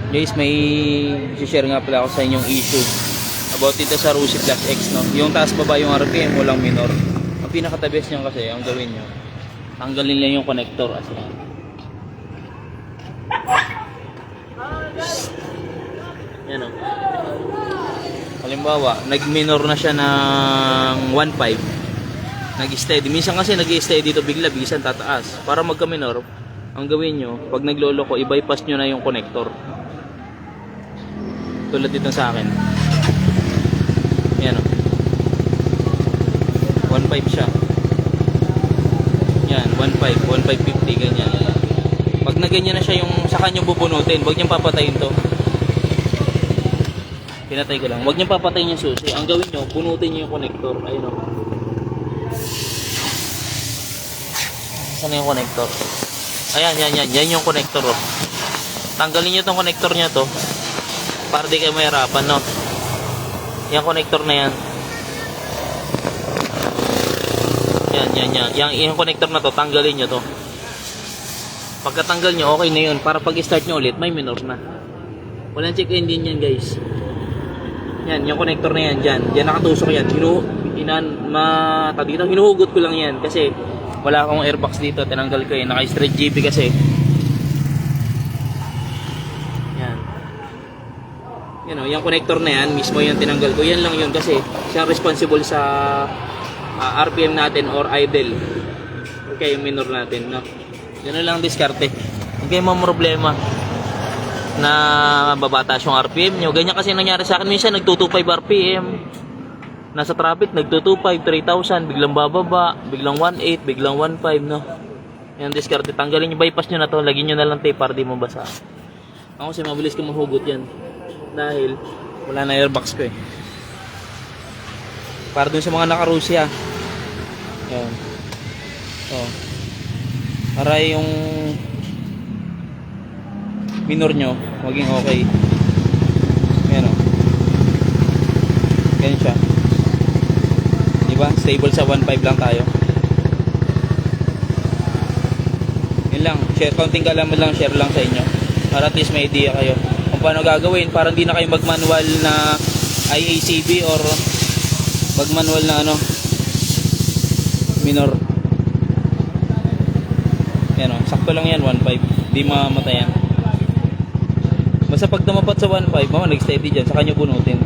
Guys, may share nga pala ako sa inyong issue about dito sa Rusi Plus X, no? Yung taas baba yung RPM, walang minor. Ang pinaka-the-best nyo kasi, ang gawin nyo, tanggalin lang yung connector as yan. Yan, o. Halimbawa, nag-minor na siya ng 1.5. Nag-steady. Minsan kasi nag-steady dito bigla, bisan tataas. Para magka-minor, ang gawin nyo, pag naglolo ko, i-bypass nyo na yung connector. Tulad dito sa akin. Yan, o. 1.5 siya. Yan, 1.5, 1.550, ganyan. Pag na ganyan na siya yung sa kanya bubunutin, huwag niyang papatayin to. Pinatay ko lang. Huwag niyang papatayin yung susi. Ang gawin nyo, bunutin nyo yung connector. Ayun, o. Saan yung connector? Ayan, yan yung connector, o. Tanggalin nyo tong connector niya to para di kayo mahirapan, no? Yung connector na yan. Yan. Yung connector na to, tanggalin nyo to. Pagkatanggal nyo, okay na yun. Para pag-start nyo ulit, may minor na. Walang check engine yan, guys. Yan, yung connector na yan, dyan. Dyan nakatusok yan. Hinuhugot ko lang yan. Kasi wala akong airbox dito. Tinanggal ko yun. Naka-straight GP kasi. Yan o, yung connector na yan, mismo yung tinanggal ko. Yan lang yun kasi siya responsible sa RPM natin or idle. Okay, yung minor natin, no? Yan lang diskarte. Okay, mga problema na babataas yung RPM nyo. Ganyan kasi nangyari sa akin. Minsan nag-225 RPM. Nasa traffic, nag-225, 3,000. Biglang bababa, biglang 1.8, biglang 1.5, no? Yan diskarte. Tanggalin yung bypass nyo na to. Lagyan nyo na lang tape para di mabasa. Ako kasi mabilis ko mahugot yan. Dahil wala na airbox ko eh. Para dun sa mga naka-Russia. Yan. Oh. Para yung minor nyo maging okay. Yan o. Ganyan siya. Diba? Stable sa 1.5 lang tayo. Yun lang. Share, counting kalaman lang, share lang sa inyo. Para at least may idea kayo kung paano gagawin para hindi na kayo mag-manual na IACB or mag-manual na ano minor. Yan o, sakto lang yan, 1.5. Di mamatayan. Basta pag tumapat sa 1.5, nag-steady dyan, sa kanya bunutin.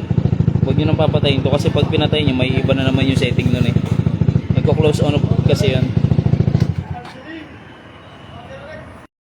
Huwag nyo nang papatayin to kasi pag pinatayin nyo, may iba na naman yung setting nun eh. Nagko-close on off kasi yan.